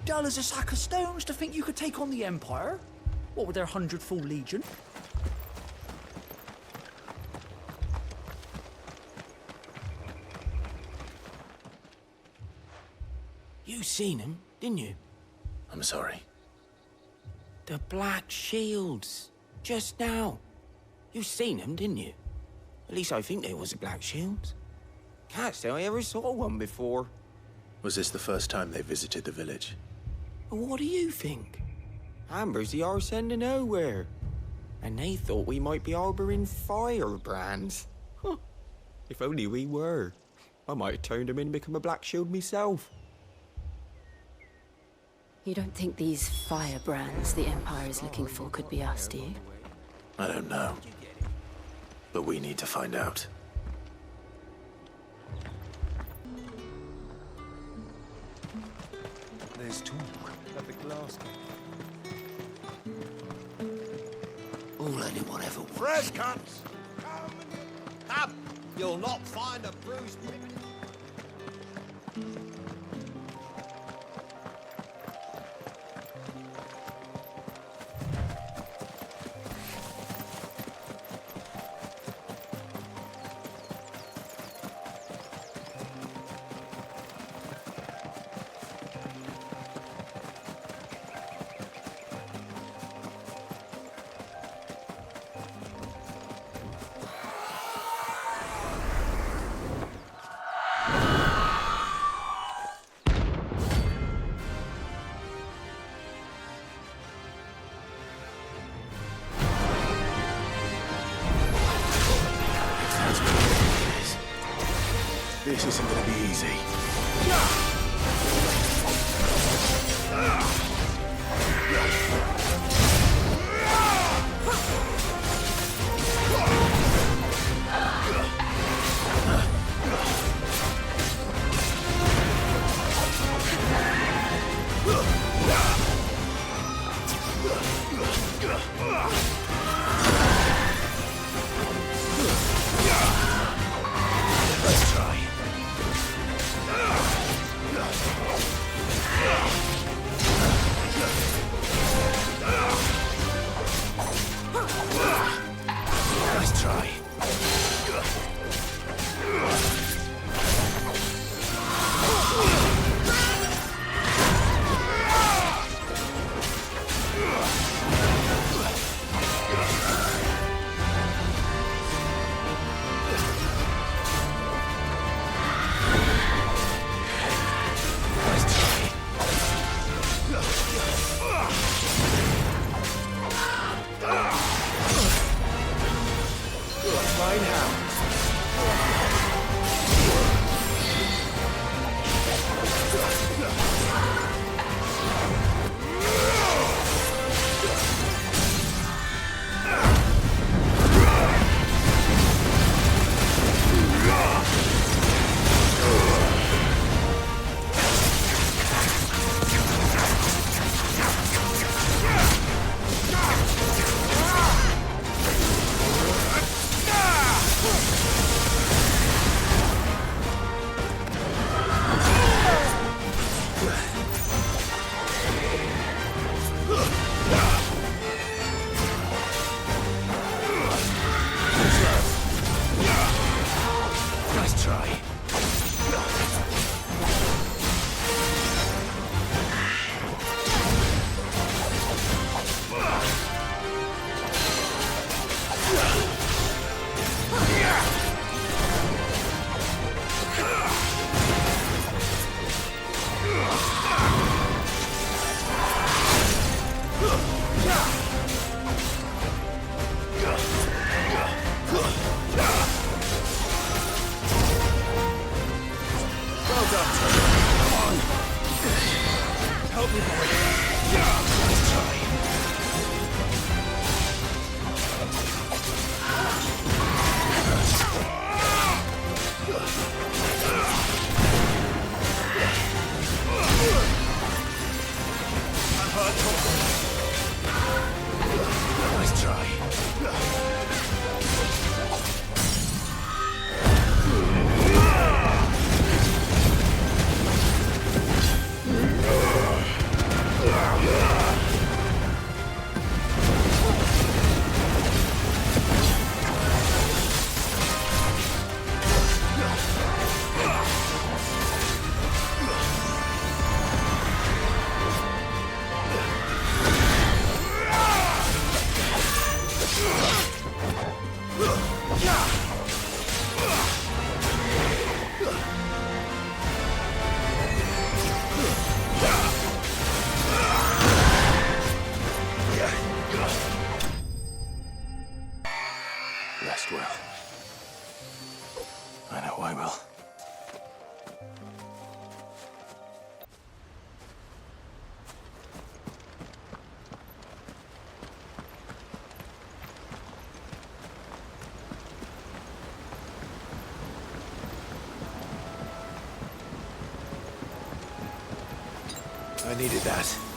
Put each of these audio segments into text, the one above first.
dull as a sack of stones to think you could take on the Empire? What with their 100-full legion? You seen him, didn't you? I'm sorry. The black shields. Just now. You seen them, didn't you? At least I think they was the black shields. Can't say I ever saw one before. Was this the first time they visited the village? What do you think? Amber's the arse end of nowhere. And they thought we might be harboring firebrands. Huh. If only we were. I might have turned them in and become a black shield myself. You don't think these firebrands the Empire is looking for could be us, do you? I don't know. But we need to find out. There's talk of the glass gate. All anyone ever wants. Fresh cuts! Come! You'll not find a bruised woman. This isn't gonna be easy. Let's try. Nice try. Fine how. Nice try. Well done, Trevor. Come on. Help me, boy. Nice try. I'm hurt. Nice try. I needed that.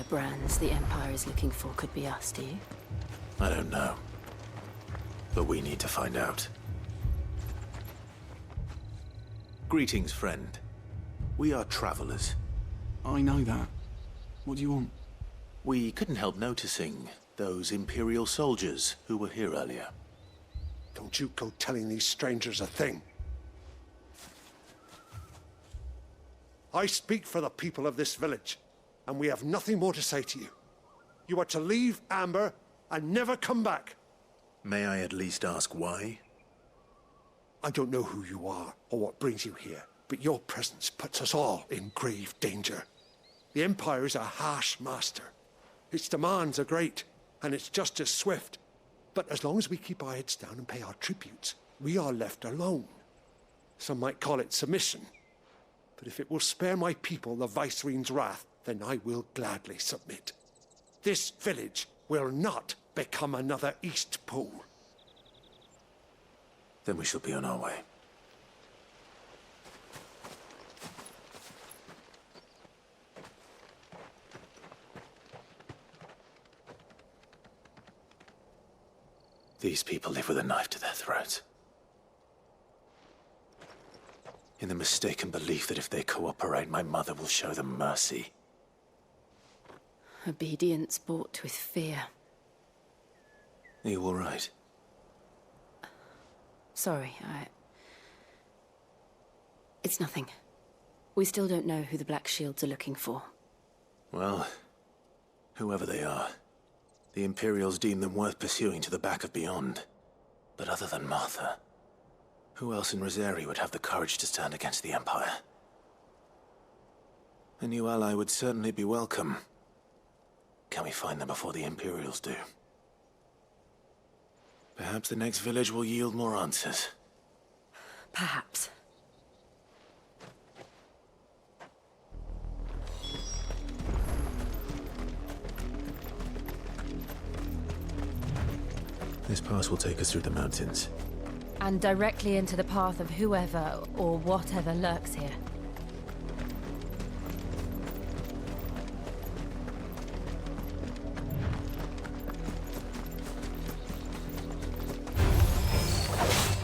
firebrands the Empire is looking for could be us, do you? I don't know. But we need to find out. Greetings, friend. We are travelers. I know that. What do you want? We couldn't help noticing those Imperial soldiers who were here earlier. Don't you go telling these strangers a thing. I speak for the people of this village, and we have nothing more to say to you. You are to leave Amber and never come back. May I at least ask why? I don't know who you are or what brings you here, but your presence puts us all in grave danger. The Empire is a harsh master. Its demands are great, and its justice swift. But as long as we keep our heads down and pay our tributes, we are left alone. Some might call it submission. But if it will spare my people the Viceroy's wrath, then I will gladly submit. This village will not become another East Pool. Then we shall be on our way. These people live with a knife to their throats. In the mistaken belief that if they cooperate, my mother will show them mercy. Obedience bought with fear. Are you all right? Sorry, It's nothing. We still don't know who the Black Shields are looking for. Well, whoever they are, the Imperials deem them worth pursuing to the back of beyond. But other than Martha, who else in Rosaria would have the courage to stand against the Empire? A new ally would certainly be welcome. Can we find them before the Imperials do? Perhaps the next village will yield more answers. Perhaps. This pass will take us through the mountains. And directly into the path of whoever or whatever lurks here.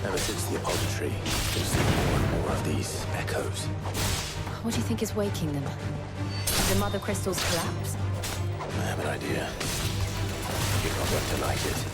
Ever since the apology, we've seen more and more of these echoes. What do you think is waking them? Did the mother crystals collapse? I have an idea. You're not going to like it.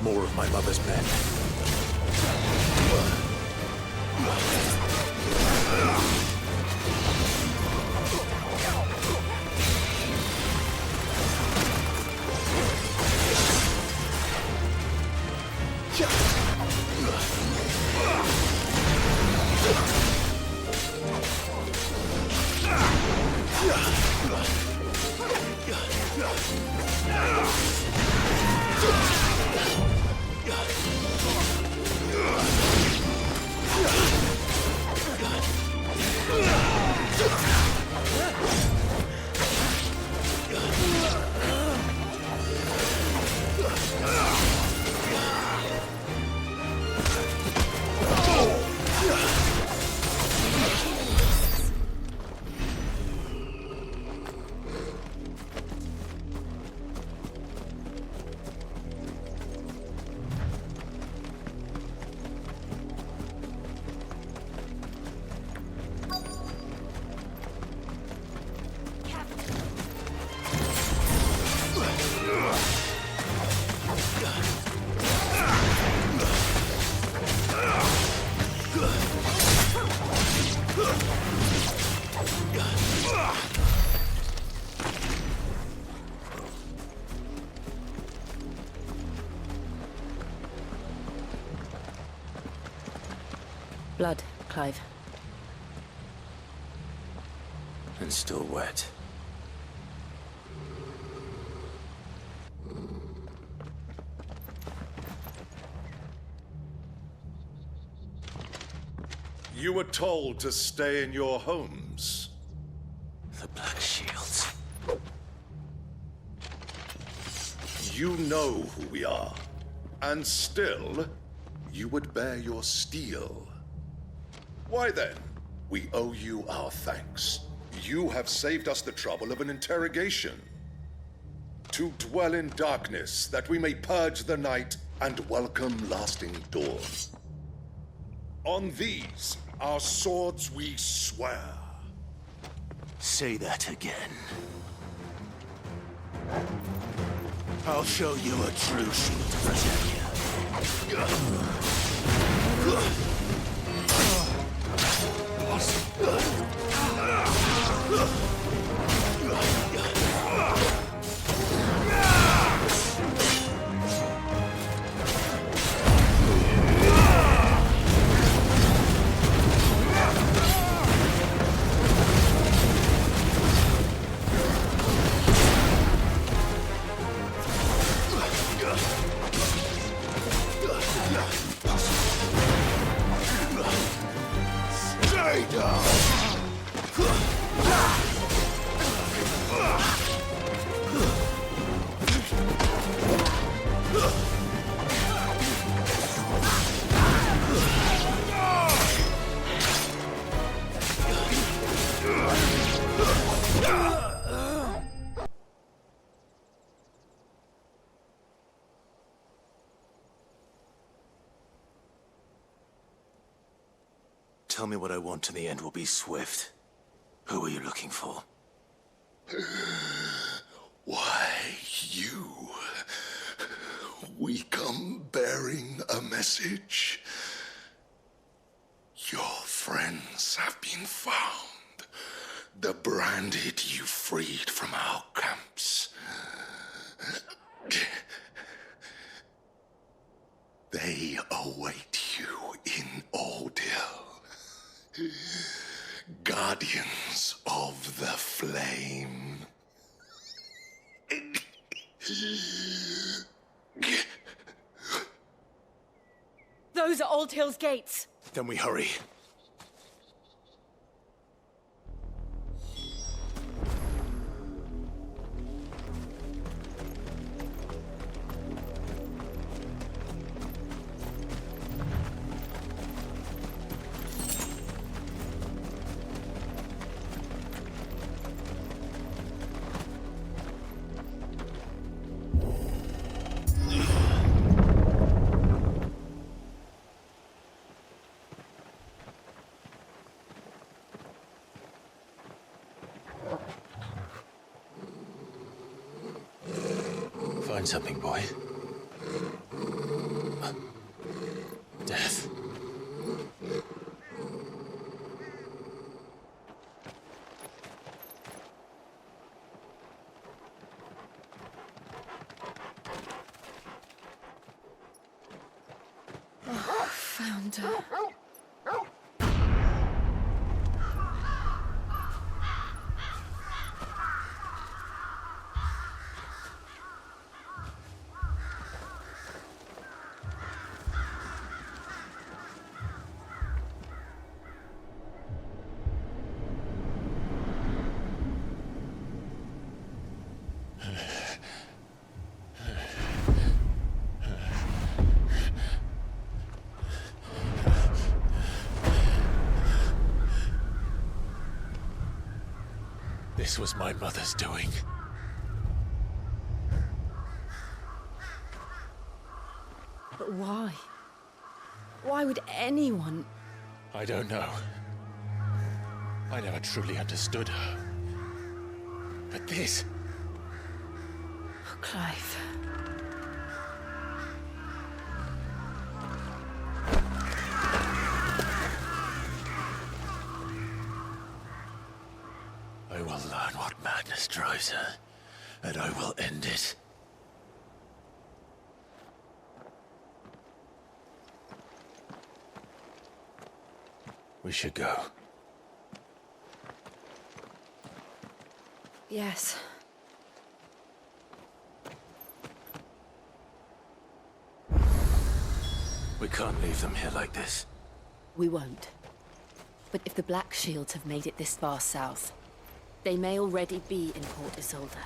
More of my mother's men. Blood, Clive. And still wet. You were told to stay in your homes. The Black Shields. You know who we are. And still, you would bear your steel. Why then? We owe you our thanks. You have saved us the trouble of an interrogation. To dwell in darkness, that we may purge the night and welcome lasting dawn. On these, our swords we swear. Say that again. I'll show you a true shield of Rosaria. Tell me what I want and the end will be swift. Who are you looking for? Why, you. We come bearing a message. Your friends have been found. The branded you freed from our camps. They await you in Ordeal. Guardians of the Flame. Those are Old Hill's gates. Then we hurry. Find something, boy. Death. Found her. This was my mother's doing. But why? Why would anyone... I don't know. I never truly understood her. But this... Oh, Clive. I will learn what madness drives her, and I will end it. We should go. Yes. We can't leave them here like this. We won't. But if the Black Shields have made it this far south, they may already be in Port Isolde.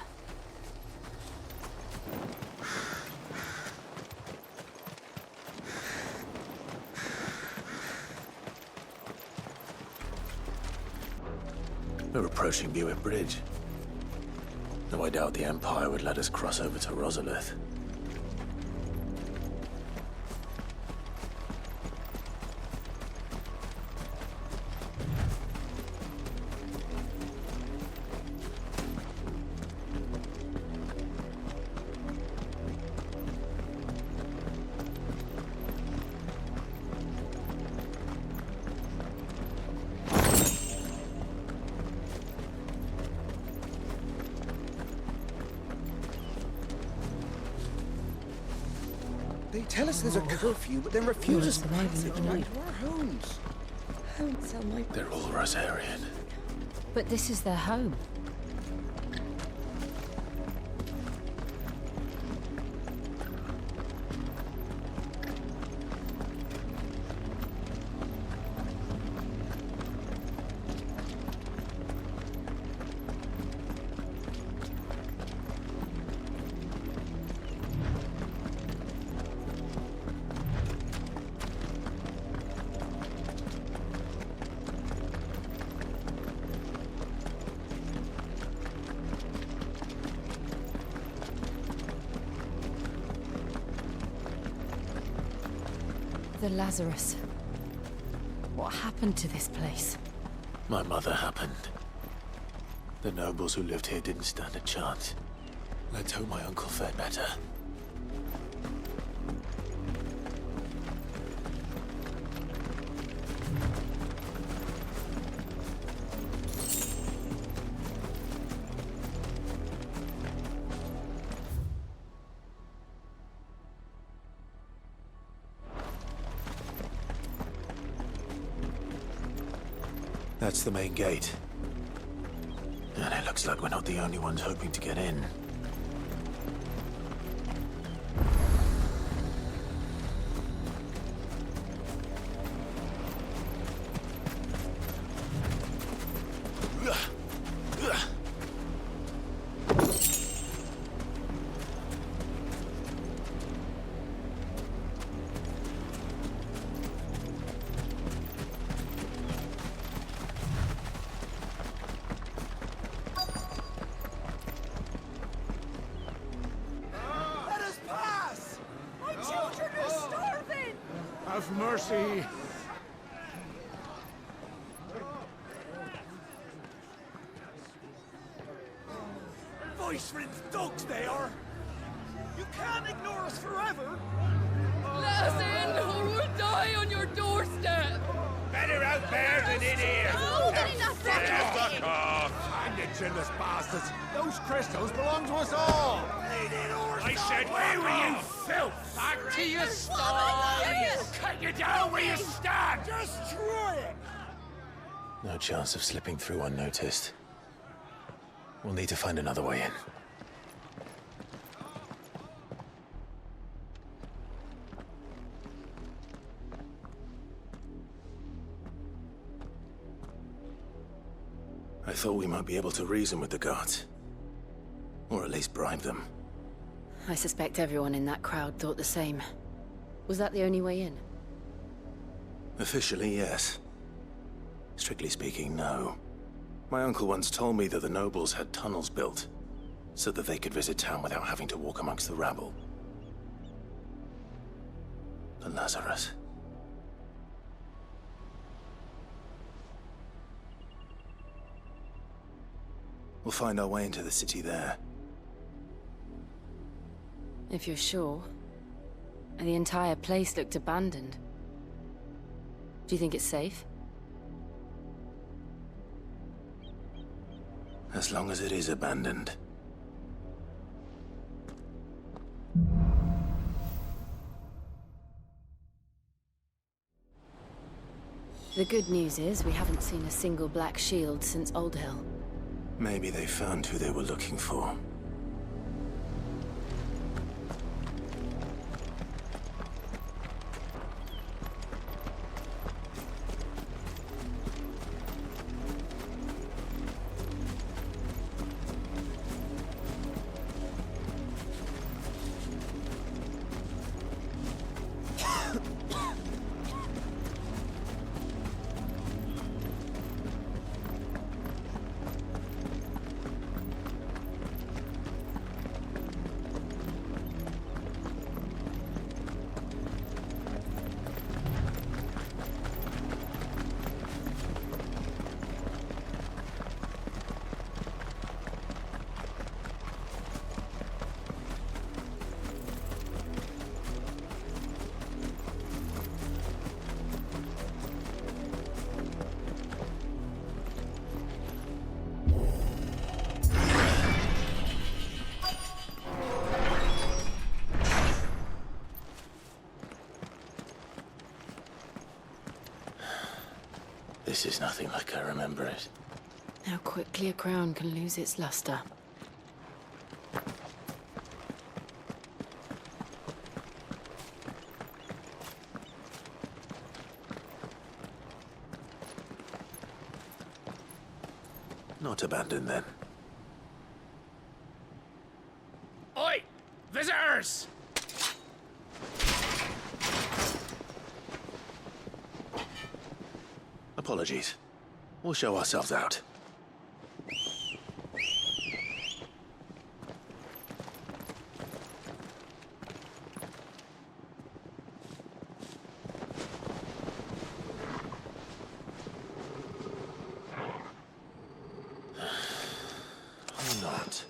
We're approaching Buick Bridge. Though I doubt the Empire would let us cross over to Rosalith. They tell us there's a curfew, but then refuse us passage back to our homes. Don't tell my... They're all Rosarian. But this is their home. The Lazarus. What happened to this place? My mother happened. The nobles who lived here didn't stand a chance. Let's hope my uncle fared better. That's the main gate. And it looks like we're not the only ones hoping to get in. Have mercy. Voice-rinsed dogs they are! You can't ignore us forever! Let us in, or we'll die on your doorstep! Better out there than in here. Fuck off! And you chinless bastards. Those crystals belong to us all. I said, where were you, filth? Back to your sties. Cut you down where you stand. Destroy it. No chance of slipping through unnoticed. We'll need to find another way in. I thought we might be able to reason with the guards. Or at least bribe them. I suspect everyone in that crowd thought the same. Was that the only way in? Officially, yes. Strictly speaking, no. My uncle once told me that the nobles had tunnels built, so that they could visit town without having to walk amongst the rabble. The Lazarus. We'll find our way into the city there. If you're sure. The entire place looked abandoned. Do you think it's safe? As long as it is abandoned. The good news is we haven't seen a single black shield since Old Hill. Maybe they found who they were looking for. This is nothing like I remember it. How quickly a crown can lose its luster. Not abandoned then. Oi! Visitors! Apologies. We'll show ourselves out. Or not.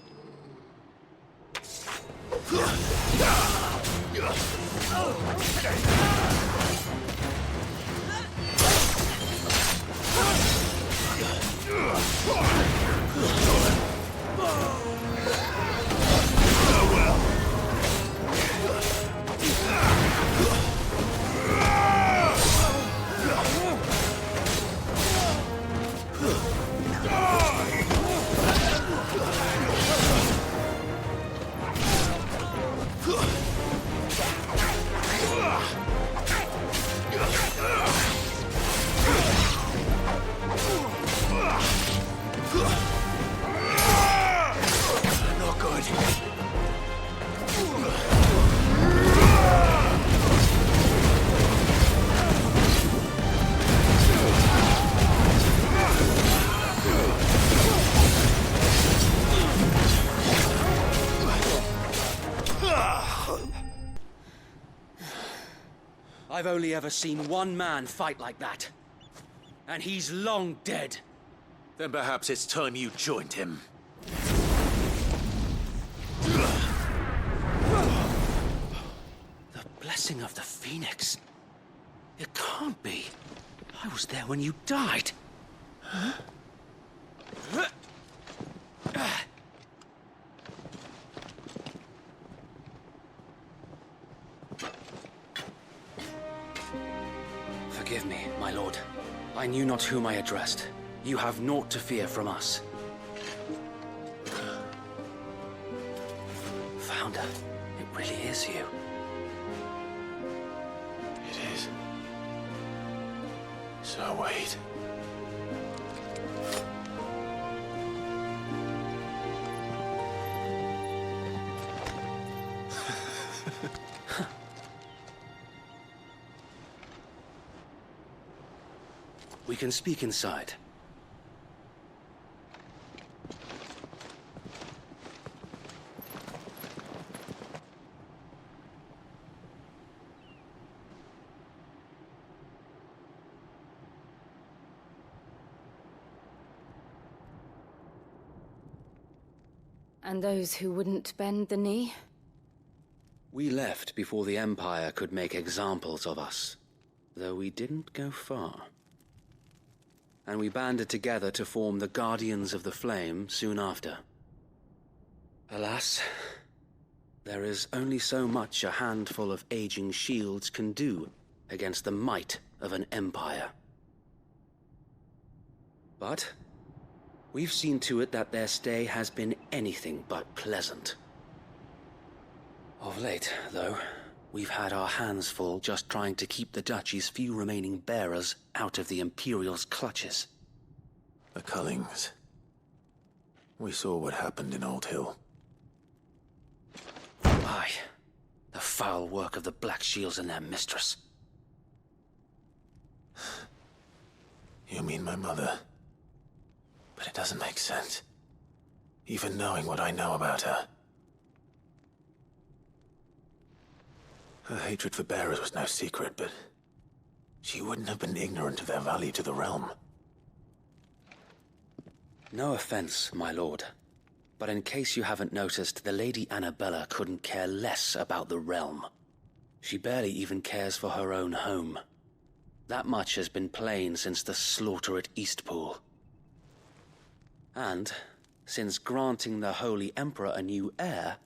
I've only ever seen one man fight like that. And he's long dead. Then perhaps it's time you joined him. The blessing of the Phoenix. It can't be. I was there when you died. Huh? Forgive me, my lord. I knew not whom I addressed. You have naught to fear from us. Founder, it really is you. It is. So wait. We can speak inside. And those who wouldn't bend the knee? We left before the Empire could make examples of us, though we didn't go far. And we banded together to form the Guardians of the Flame soon after. Alas, there is only so much a handful of aging shields can do against the might of an empire. But we've seen to it that their stay has been anything but pleasant. Of late, though, we've had our hands full just trying to keep the Duchy's few remaining bearers out of the Imperial's clutches. The Cullings. We saw what happened in Old Hill. Aye. The foul work of the Black Shields and their mistress. You mean my mother? But it doesn't make sense. Even knowing what I know about her. Her hatred for bearers was no secret, but she wouldn't have been ignorant of their value to the realm. No offense, my lord. But in case you haven't noticed, the Lady Annabella couldn't care less about the realm. She barely even cares for her own home. That much has been plain since the slaughter at Eastpool. And, since granting the Holy Emperor a new heir,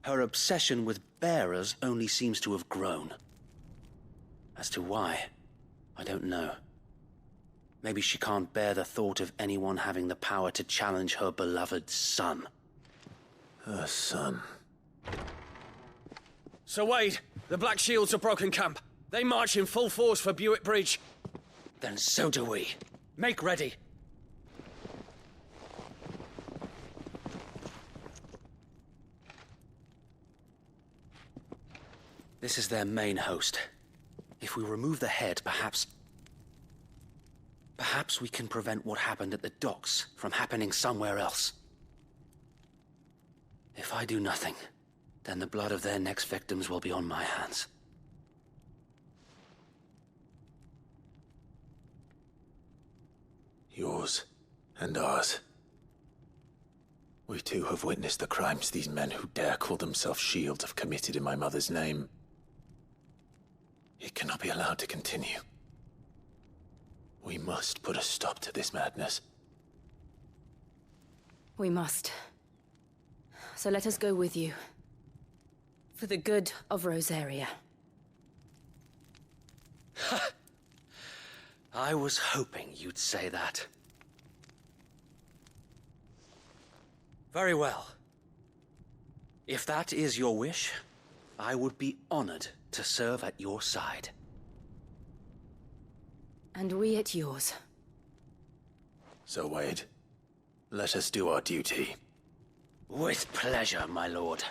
her obsession with bearers only seems to have grown. As to why, I don't know. Maybe she can't bear the thought of anyone having the power to challenge her beloved son. Her son. Sir Wade, the Black Shields have broken camp. They march in full force for Buick Bridge. Then so do we. Make ready. This is their main host. If we remove the head, perhaps we can prevent what happened at the docks from happening somewhere else. If I do nothing, then the blood of their next victims will be on my hands. Yours and ours. We too have witnessed the crimes these men who dare call themselves shields have committed in my mother's name. It cannot be allowed to continue. We must put a stop to this madness. We must. So let us go with you. For the good of Rosaria. I was hoping you'd say that. Very well. If that is your wish, I would be honored to serve at your side. And we at yours. So, Wade, let us do our duty. With pleasure, my lord.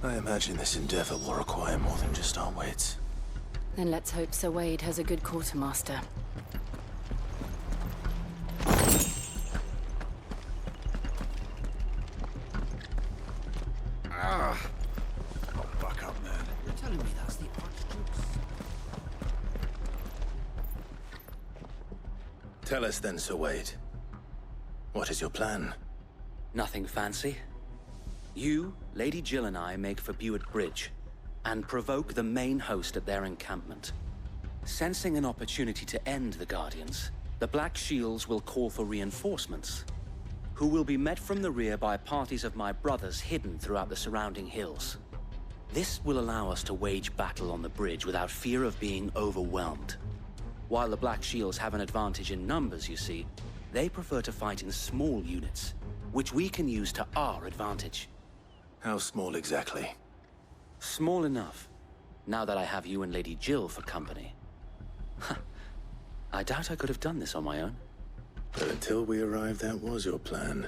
I imagine this endeavor will require more than just our wits. Then let's hope Sir Wade has a good quartermaster. Back up, man. You're telling me that's the Archduke's... Tell us then, Sir Wade. What is your plan? Nothing fancy. You, Lady Jill and I make for Buick Bridge, and provoke the main host at their encampment. Sensing an opportunity to end the Guardians, the Black Shields will call for reinforcements, who will be met from the rear by parties of my brothers hidden throughout the surrounding hills. This will allow us to wage battle on the bridge without fear of being overwhelmed. While the Black Shields have an advantage in numbers, you see, they prefer to fight in small units, which we can use to our advantage. How small exactly? Small enough, now that I have you and Lady Jill for company. I doubt I could have done this on my own. But until we arrived, that was your plan.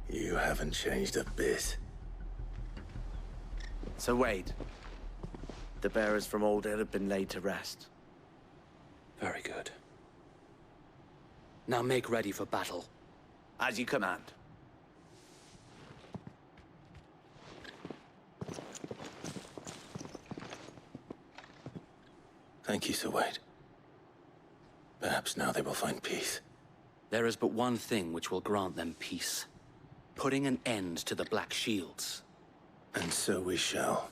You haven't changed a bit. So Wade, the bearers from Old Hill have been laid to rest. Very good. Now make ready for battle. As you command. Thank you, Sir Wade. Perhaps now they will find peace. There is but one thing which will grant them peace. Putting an end to the Black Shields. And so we shall.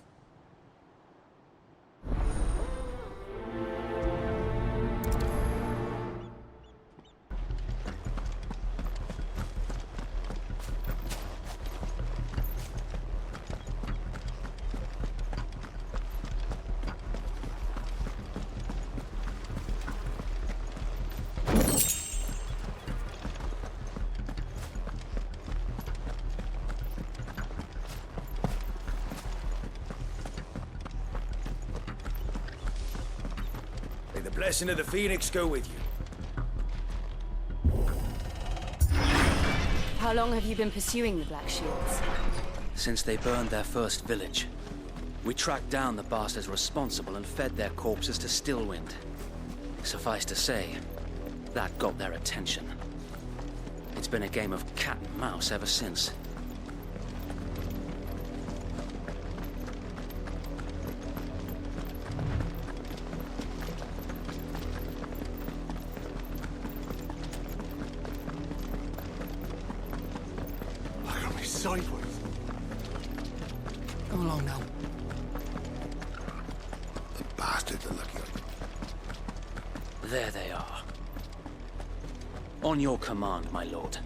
The blessing of the Phoenix go with you. How long have you been pursuing the Black Shields? Since they burned their first village. We tracked down the bastards responsible and fed their corpses to Stillwind. Suffice to say, that got their attention. It's been a game of cat and mouse ever since. Look at me sideways. Come along now. The bastards are looking at me. There they are. On your command, my lord.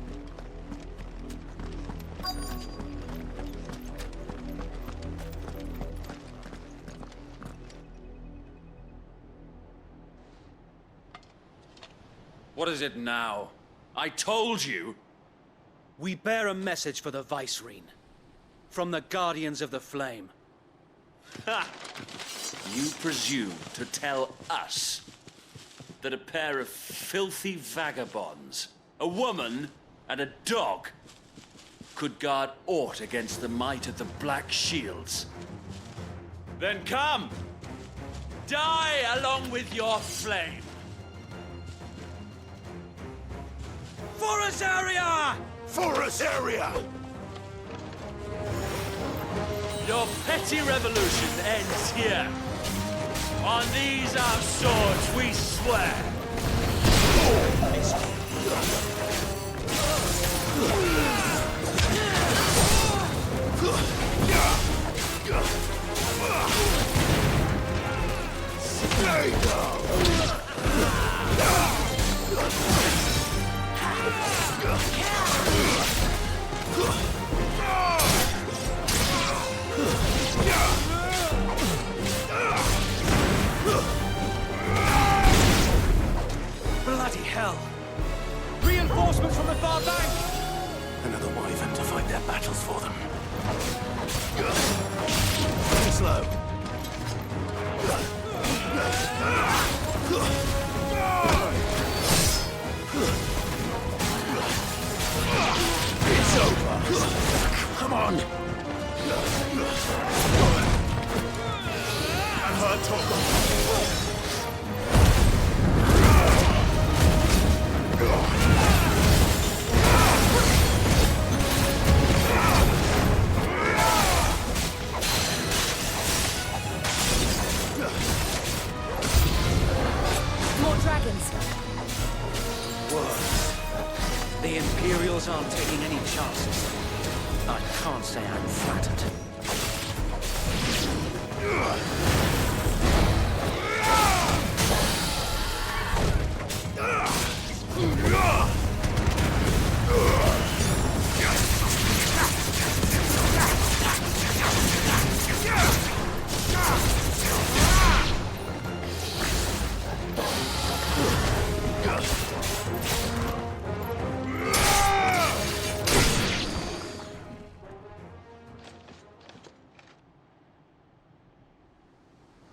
What is it now? I told you! We bear a message for the Vicereine. From the Guardians of the Flame. Ha! You presume to tell us that a pair of filthy vagabonds, a woman and a dog, could guard aught against the might of the Black Shields? Then come! Die along with your flame! For Rosaria! For Rosaria! Your petty revolution ends here. On these our swords we swear. Bloody hell! Reinforcements from the far bank! Another wyvern to fight their battles for them. Pretty slow. It's over. Come on. I've heard talk. More dragons. Worse. The Imperials aren't taking any chances. I can't say I'm flattered.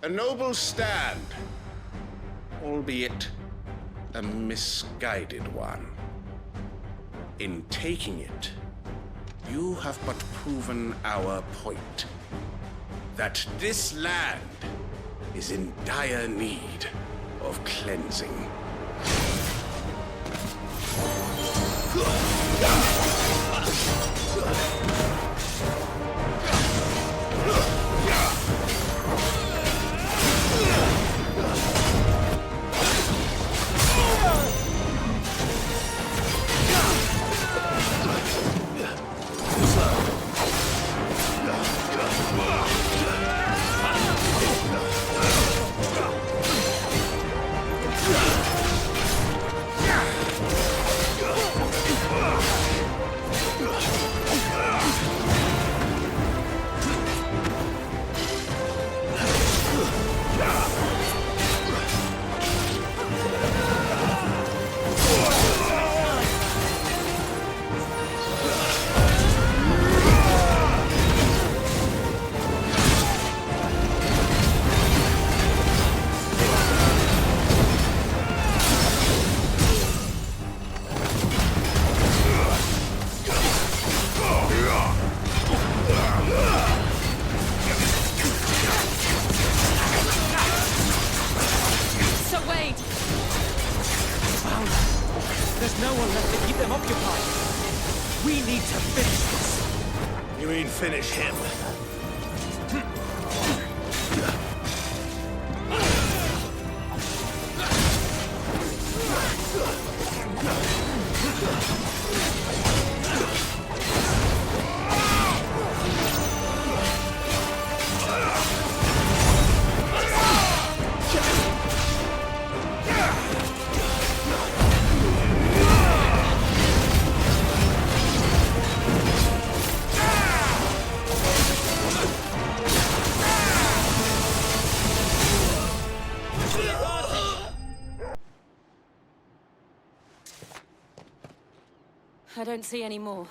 A noble stand, albeit a misguided one. In taking it, you have but proven our point. That this land is in dire need of cleansing. I'm occupied. We need to finish this. You mean finish him? I don't see any more.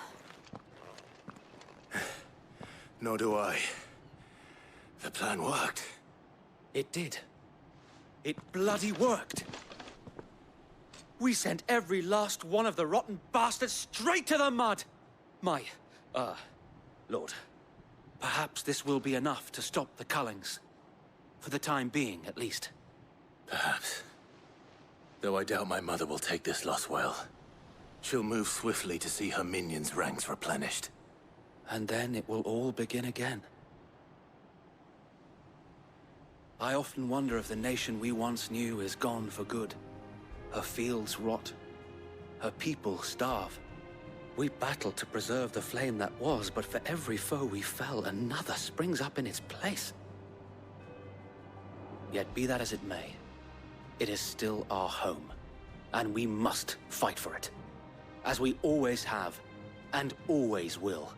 Nor do I. The plan worked. It did. It bloody worked. We sent every last one of the rotten bastards straight to the mud! Lord, perhaps this will be enough to stop the Cullings. For the time being, at least. Perhaps. Though I doubt my mother will take this loss well. She'll move swiftly to see her minions' ranks replenished. And then it will all begin again. I often wonder if the nation we once knew is gone for good. Her fields rot. Her people starve. We battled to preserve the flame that was, but for every foe we fell, another springs up in its place. Yet be that as it may, it is still our home, and we must fight for it. As we always have, and always will.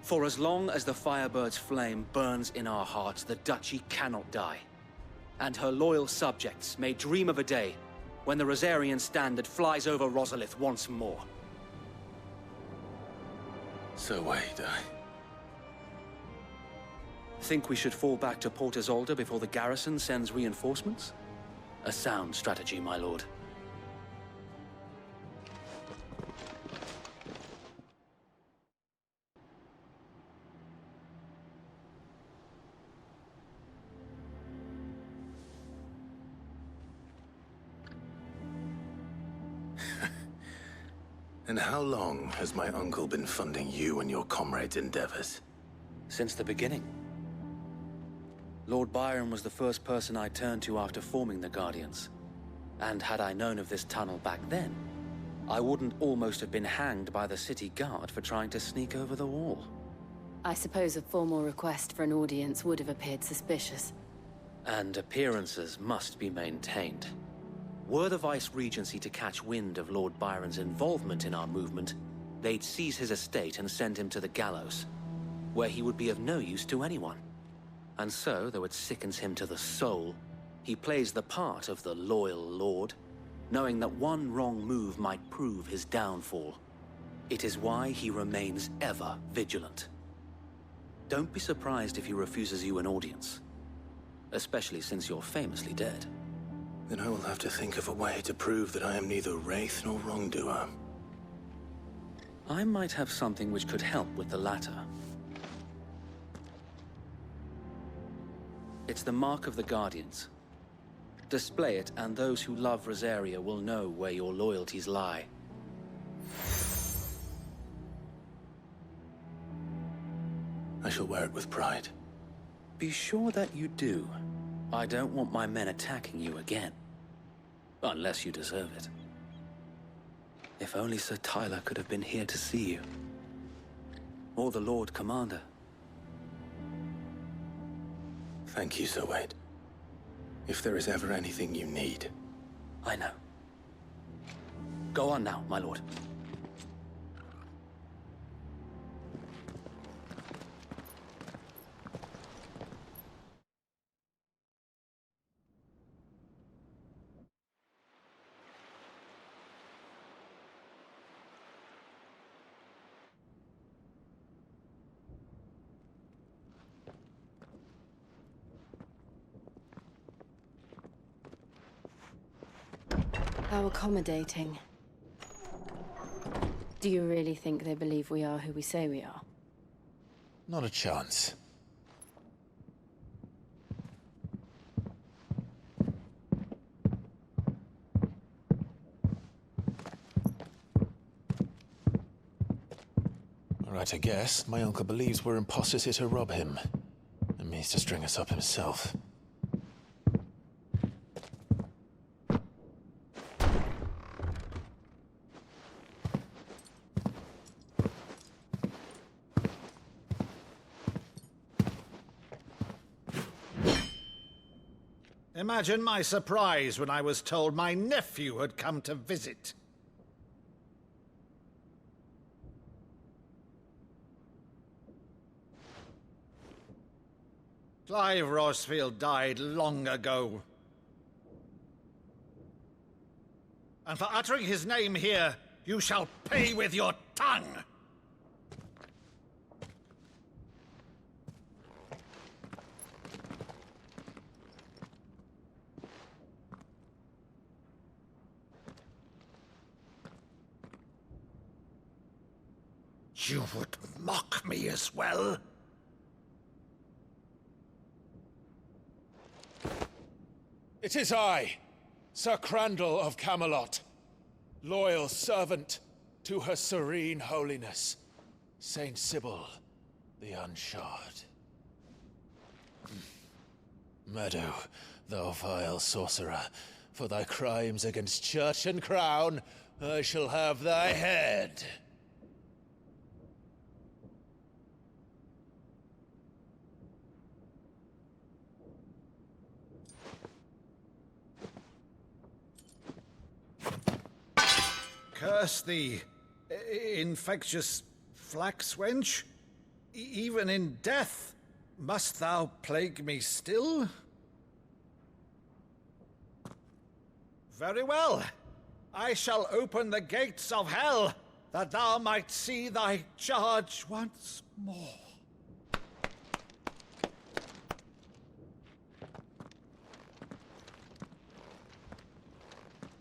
For as long as the Firebird's flame burns in our hearts, the Duchy cannot die. And her loyal subjects may dream of a day when the Rosarian standard flies over Rosalith once more. So wait, Think we should fall back to Port Isolde before the garrison sends reinforcements? A sound strategy, my lord. And how long has my uncle been funding you and your comrades' endeavors? Since the beginning. Lord Byron was the first person I turned to after forming the Guardians. And had I known of this tunnel back then, I wouldn't almost have been hanged by the city guard for trying to sneak over the wall. I suppose a formal request for an audience would have appeared suspicious. And appearances must be maintained. Were the Vice-Regency to catch wind of Lord Byron's involvement in our movement, they'd seize his estate and send him to the gallows, where he would be of no use to anyone. And so, though it sickens him to the soul, he plays the part of the loyal lord, knowing that one wrong move might prove his downfall. It is why he remains ever vigilant. Don't be surprised if he refuses you an audience, especially since you're famously dead. Then I will have to think of a way to prove that I am neither wraith nor wrongdoer. I might have something which could help with the latter. It's the mark of the Guardians. Display it, and those who love Rosaria will know where your loyalties lie. I shall wear it with pride. Be sure that you do. I don't want my men attacking you again. Unless you deserve it. If only Sir Tyler could have been here to see you. Or the Lord Commander. Thank you, Sir Wade. If there is ever anything you need. I know. Go on now, my lord. How accommodating. Do you really think they believe we are who we say we are? Not a chance. At a guess, my uncle believes we're imposters here to rob him, and means to string us up himself. Imagine my surprise when I was told my nephew had come to visit. Clive Rosfield died long ago. And for uttering his name here, you shall pay with your tongue! You would mock me as well? It is I, Sir Crandall of Camelot, loyal servant to Her Serene Holiness, Saint Sybil the Unshod. Meadow, thou vile sorcerer, for thy crimes against church and crown, I shall have thy head. Curse thee, infectious flax wench. Even in death, must thou plague me still? Very well. I shall open the gates of hell, that thou might see thy charge once more.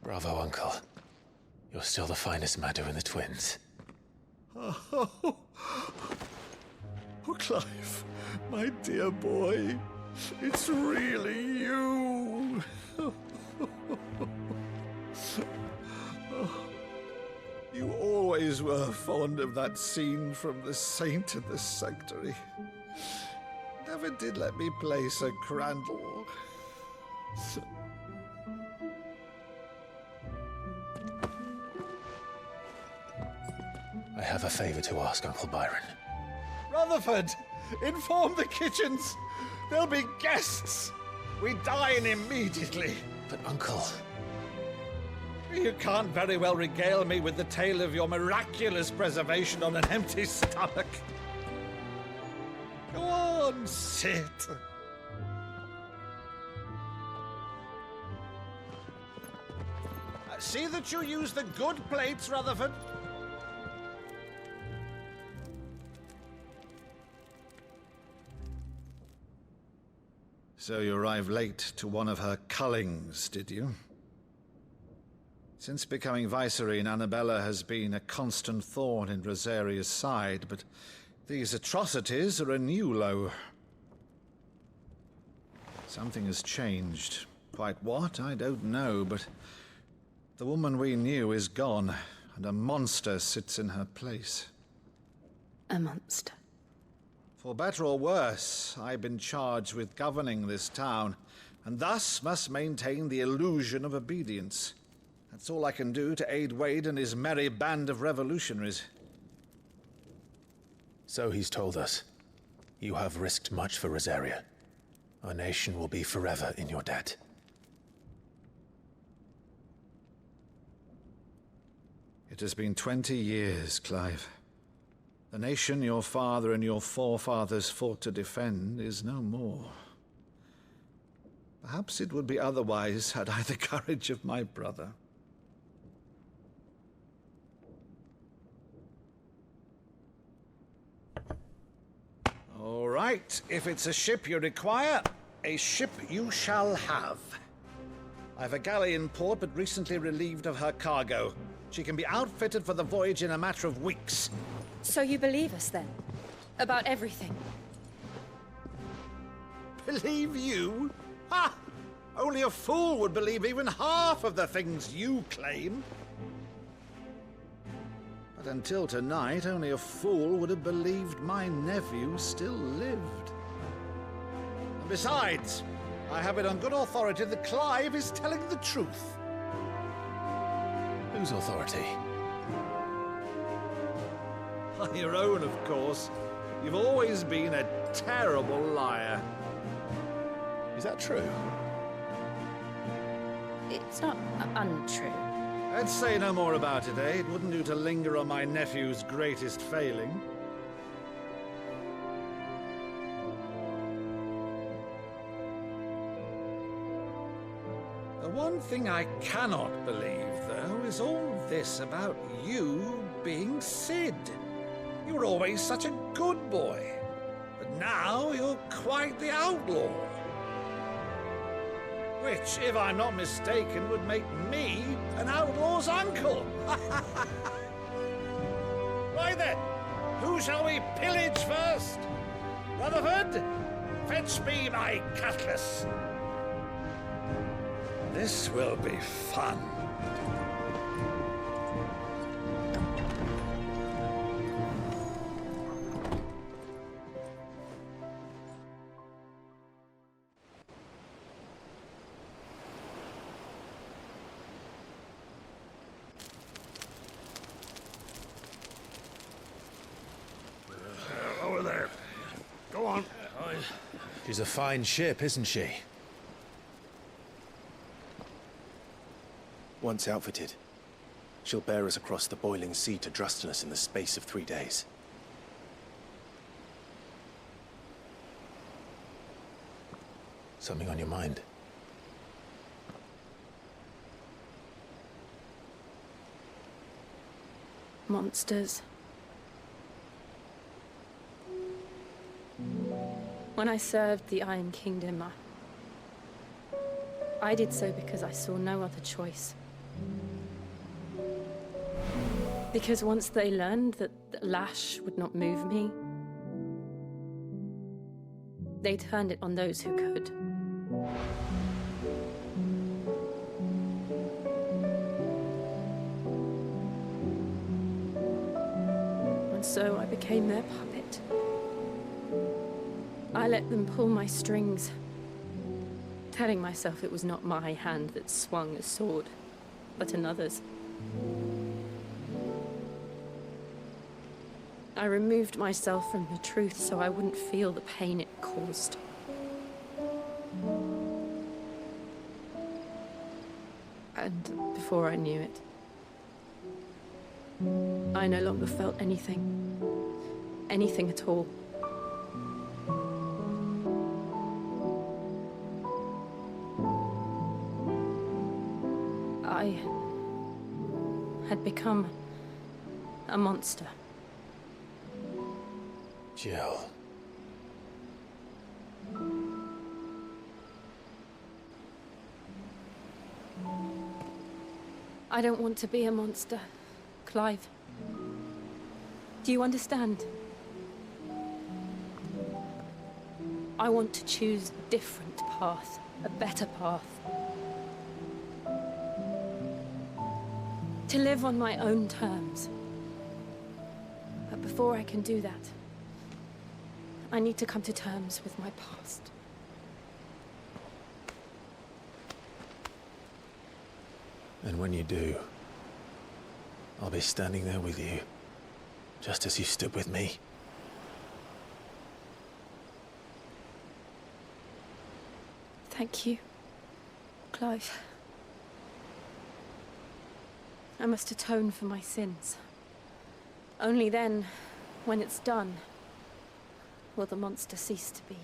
Bravo, Uncle. You're still the finest Meadow in the twins. Oh, Clive, my dear boy, it's really you. You always were fond of that scene from The Saint in the Sanctuary. Never did let me play Sir Crandall. I have a favor to ask, Uncle Byron. Rutherford, inform the kitchens. There'll be guests. We dine immediately. But, Uncle... You can't very well regale me with the tale of your miraculous preservation on an empty stomach. Go on, sit. See that you use the good plates, Rutherford. So you arrived late to one of her cullings, did you? Since becoming Vicereine, Annabella has been a constant thorn in Rosaria's side, but these atrocities are a new low. Something has changed. Quite what, I don't know, but the woman we knew is gone, and a monster sits in her place. A monster? For better or worse, I've been charged with governing this town, and thus must maintain the illusion of obedience. That's all I can do to aid Wade and his merry band of revolutionaries. So he's told us. You have risked much for Rosaria. Our nation will be forever in your debt. It has been 20 years, Clive. The nation your father and your forefathers fought to defend is no more. Perhaps it would be otherwise had I the courage of my brother. All right, if it's a ship you require, a ship you shall have. I've a galley in port, but recently relieved of her cargo. She can be outfitted for the voyage in a matter of weeks. So you believe us, then? About everything? Believe you? Ha! Only a fool would believe even half of the things you claim. But until tonight, only a fool would have believed my nephew still lived. And besides, I have it on good authority that Clive is telling the truth. Whose authority? On your own, of course. You've always been a terrible liar. Is that true? It's not untrue. Let's say no more about it, eh? It wouldn't do to linger on my nephew's greatest failing. The one thing I cannot believe, though, is all this about you being Sid. You were always such a good boy, but now you're quite the outlaw. Which, if I'm not mistaken, would make me an outlaw's uncle. Right then, who shall we pillage first? Rutherford, fetch me my cutlass. This will be fun. Over there. Go on. She's a fine ship, isn't she? Once outfitted, she'll bear us across the boiling sea to Drustinus in the space of 3 days. Something on your mind? Monsters. When I served the Iron Kingdom, I did so because I saw no other choice. Because once they learned that the lash would not move me, they turned it on those who could. And so I became their puppet. I let them pull my strings, telling myself it was not my hand that swung a sword, but another's. I removed myself from the truth so I wouldn't feel the pain it caused. And before I knew it, I no longer felt anything. Anything at all. I had become a monster. Jill. I don't want to be a monster, Clive. Do you understand? I want to choose a different path, a better path. To live on my own terms. But before I can do that, I need to come to terms with my past. And when you do, I'll be standing there with you, just as you stood with me. Thank you, Clive. I must atone for my sins. Only then, when it's done, will the monster cease to be.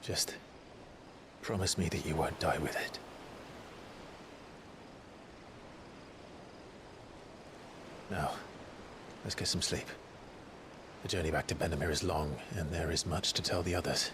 Just promise me that you won't die with it. Now, let's get some sleep. The journey back to Benamir is long, and there is much to tell the others.